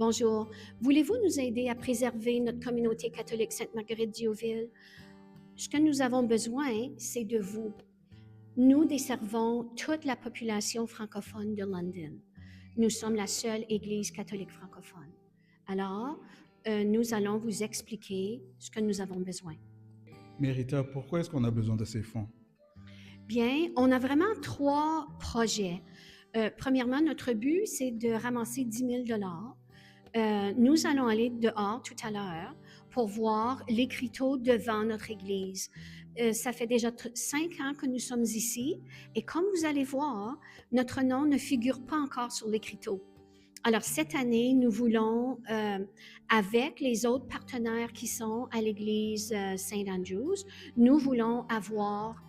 Bonjour. Voulez-vous nous aider à préserver notre communauté catholique Sainte-Marguerite-Diouville? Ce que nous avons besoin, c'est de vous. Nous desservons toute la population francophone de London. Nous sommes la seule Église catholique francophone. Alors, nous allons vous expliquer ce que nous avons besoin. Mais Rita, pourquoi est-ce qu'on a besoin de ces fonds? Bien, on a vraiment 3 projets. Premièrement, notre but, c'est de ramasser 10 000 Nous allons aller dehors tout à l'heure pour voir l'écriteau devant notre église. Ça fait déjà 5 ans que nous sommes ici et comme vous allez voir, notre nom ne figure pas encore sur l'écriteau. Alors cette année, nous voulons, avec les autres partenaires qui sont à l'église Saint Andrews, nous voulons avoir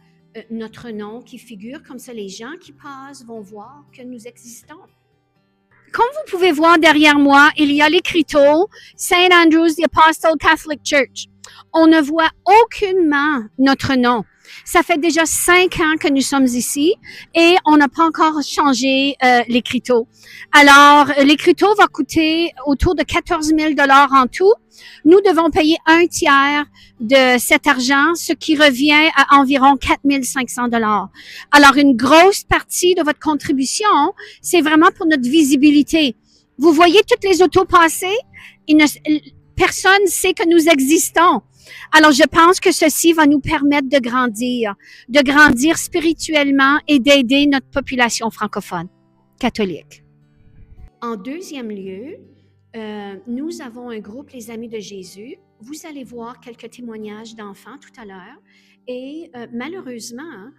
notre nom qui figure, comme ça les gens qui passent vont voir que nous existons. Comme vous pouvez voir derrière moi, il y a l'écriteau Saint Andrews the Apostle Catholic Church. On ne voit aucunement notre nom. Ça fait déjà 5 ans que nous sommes ici et on n'a pas encore changé l'écriteau. Alors, l'écriteau va coûter autour de 14 000 $ en tout. Nous devons payer 1/3 de cet argent, ce qui revient à environ 4 500 $. Alors, une grosse partie de votre contribution, c'est vraiment pour notre visibilité. Vous voyez toutes les autos passer? Personne ne sait que nous existons. Alors, je pense que ceci va nous permettre de grandir spirituellement et d'aider notre population francophone catholique. En deuxième lieu, nous avons un groupe, les Amis de Jésus. Vous allez voir quelques témoignages d'enfants tout à l'heure. Et malheureusement,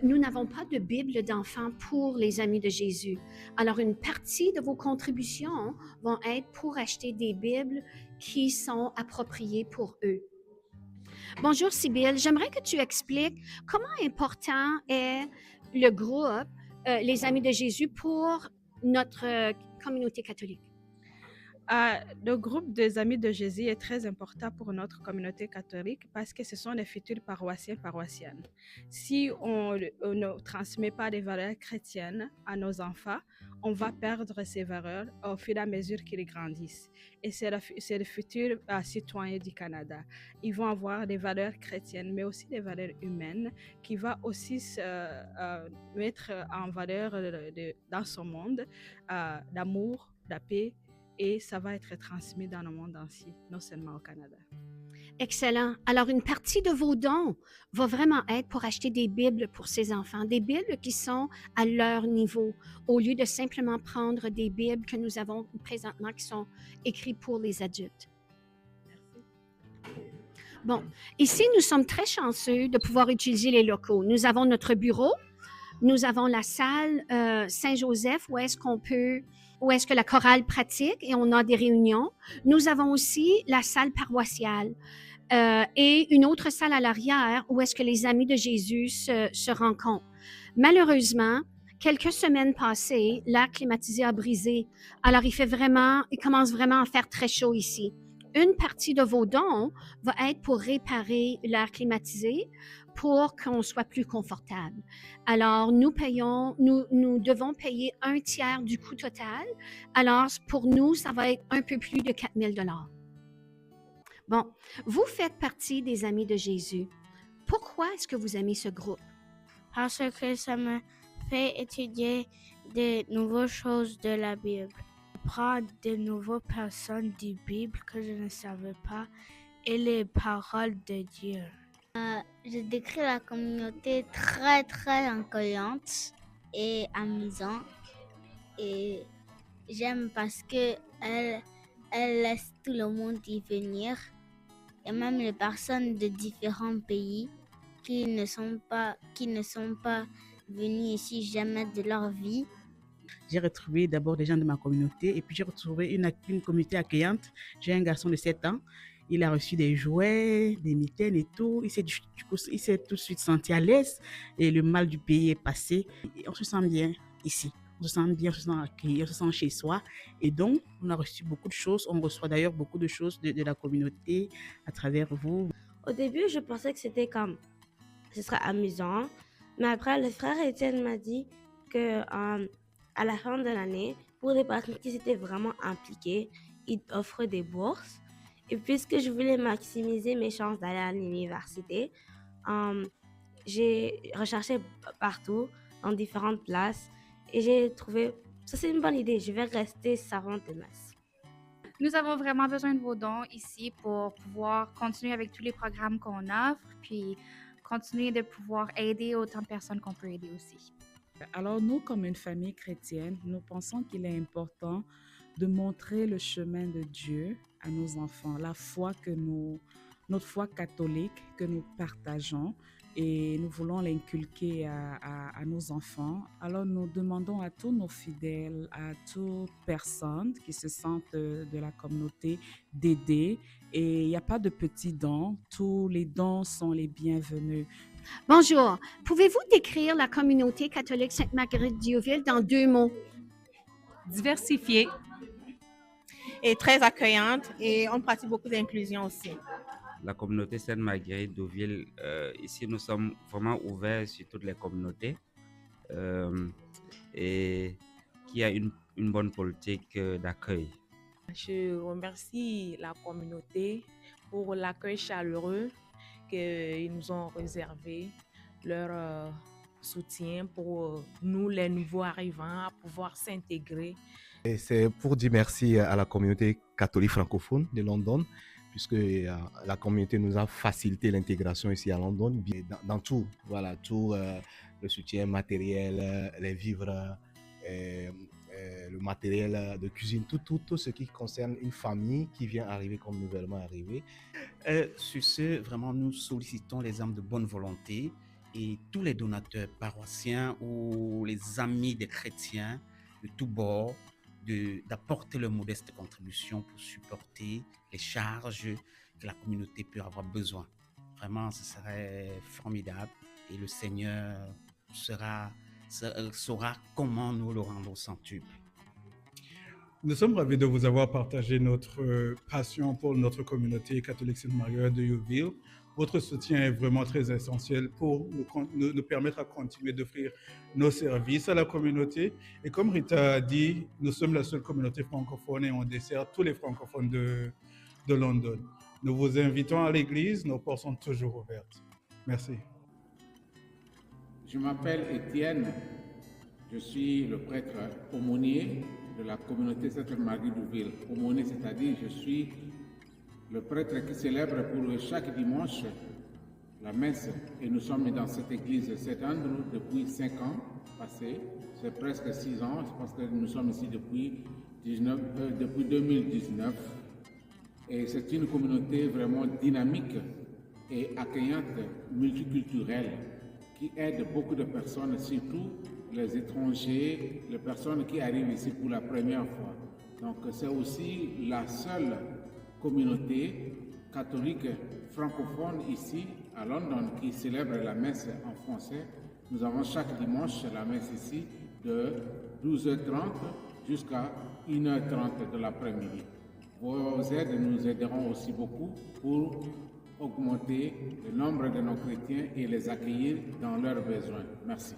nous n'avons pas de Bible d'enfants pour les Amis de Jésus. Alors, une partie de vos contributions vont être pour acheter des Bibles qui sont appropriées pour eux. Bonjour Sybille, j'aimerais que tu expliques comment important est le groupe Les Amis de Jésus pour notre communauté catholique. Le groupe des Amis de Jésus est très important pour notre communauté catholique parce que ce sont les futurs paroissiennes. Si on ne transmet pas les valeurs chrétiennes à nos enfants, on va perdre ces valeurs au fur et à mesure qu'ils grandissent. Et c'est le futur citoyen du Canada. Ils vont avoir des valeurs chrétiennes, mais aussi des valeurs humaines qui vont aussi mettre en valeur dans ce monde l'amour, la paix, et ça va être transmis dans le monde entier, non seulement au Canada. Excellent. Alors, une partie de vos dons va vraiment être pour acheter des Bibles pour ces enfants, des Bibles qui sont à leur niveau, au lieu de simplement prendre des Bibles que nous avons présentement qui sont écrites pour les adultes. Merci. Bon, ici, nous sommes très chanceux de pouvoir utiliser les locaux. Nous avons notre bureau, nous avons la salle Saint-Joseph où est-ce que la chorale pratique et on a des réunions. Nous avons aussi la salle paroissiale et une autre salle à l'arrière où est-ce que les Amis de Jésus se rencontrent. Malheureusement, quelques semaines passées, l'air climatisé a brisé. Alors, il commence vraiment à faire très chaud ici. Une partie de vos dons va être pour réparer l'air climatisé pour qu'on soit plus confortable. Alors, nous devons payer 1/3 du coût total. Alors, pour nous, ça va être un peu plus de 4 000 $. Bon, vous faites partie des Amis de Jésus. Pourquoi est-ce que vous aimez ce groupe? Parce que ça me fait étudier de nouvelles choses de la Bible. Prendre de nouvelles personnes du Bible que je ne savais pas et les paroles de Dieu. Je décris la communauté très très accueillante et amusante et j'aime parce que elle laisse tout le monde y venir et même les personnes de différents pays qui ne sont pas venus ici jamais de leur vie. J'ai retrouvé d'abord des gens de ma communauté et puis j'ai retrouvé une communauté accueillante. J'ai un garçon de 7 ans. Il a reçu des jouets, des mitaines et tout. Il s'est tout de suite senti à l'aise et le mal du pays est passé. Et on se sent bien ici. On se sent bien, on se sent accueilli, on se sent chez soi. Et donc, on a reçu beaucoup de choses. On reçoit d'ailleurs beaucoup de choses de la communauté à travers vous. Au début, je pensais que ce serait amusant. Mais après, le frère Étienne m'a dit que à la fin de l'année, pour les personnes qui s'étaient vraiment impliquées, ils offrent des bourses. Et puisque je voulais maximiser mes chances d'aller à l'université, j'ai recherché partout, dans différentes places, et j'ai trouvé, ça c'est une bonne idée, je vais rester servante de messe. Nous avons vraiment besoin de vos dons ici pour pouvoir continuer avec tous les programmes qu'on offre, puis continuer de pouvoir aider autant de personnes qu'on peut aider aussi. Alors nous, comme une famille chrétienne, nous pensons qu'il est important de montrer le chemin de Dieu à nos enfants, notre foi catholique que nous partageons et nous voulons l'inculquer à nos enfants. Alors nous demandons à tous nos fidèles, à toute personne qui se sentent de la communauté d'aider. Et il n'y a pas de petits dons, tous les dons sont les bienvenus. Bonjour. Pouvez-vous décrire la communauté catholique Sainte-Marguerite d'Youville dans 2 mots? Diversifiée et très accueillante, et on pratique beaucoup d'inclusion aussi. La communauté Sainte-Marguerite d'Youville, ici nous sommes vraiment ouverts sur toutes les communautés et qui a une bonne politique d'accueil. Je remercie la communauté pour l'accueil chaleureux qu'ils nous ont réservé, leur soutien pour nous, les nouveaux arrivants, à pouvoir s'intégrer. Et c'est pour dire merci à la communauté catholique francophone de London, puisque la communauté nous a facilité l'intégration ici à London, dans tout, voilà, tout le soutien matériel, les vivres, le matériel de cuisine, tout ce qui concerne une famille qui vient arriver comme nouvellement arrivée. Sur ce, vraiment, nous sollicitons les âmes de bonne volonté et tous les donateurs paroissiens ou les amis des chrétiens de tous bords d'apporter leur modeste contribution pour supporter les charges que la communauté peut avoir besoin. Vraiment, ce serait formidable et le Seigneur saura comment nous le rendre centuple. Nous sommes ravis de vous avoir partagé notre passion pour notre communauté catholique Sainte-Marguerite de Youville. Votre soutien est vraiment très essentiel pour nous permettre à continuer d'offrir nos services à la communauté. Et comme Rita a dit, nous sommes la seule communauté francophone et on dessert tous les francophones de London. Nous vous invitons à l'église, nos portes sont toujours ouvertes. Merci. Je m'appelle Étienne, je suis le prêtre aumônier de la communauté Sainte-Marguerite d'Youville. Aumônier, c'est-à-dire je suis le prêtre qui célèbre pour chaque dimanche la messe. Et nous sommes dans cette église Saint-Andrew depuis 5 ans passés. C'est presque 6 ans, parce que nous sommes ici depuis 2019. Et c'est une communauté vraiment dynamique et accueillante, multiculturelle, qui aide beaucoup de personnes, surtout les étrangers, les personnes qui arrivent ici pour la première fois. Donc c'est aussi la seule communauté catholique francophone ici à London qui célèbre la messe en français. Nous avons chaque dimanche la messe ici de 12h30 jusqu'à 1h30 de l'après-midi. Vos aides nous aideront aussi beaucoup pour augmenter le nombre de nos chrétiens et les accueillir dans leurs besoins. Merci.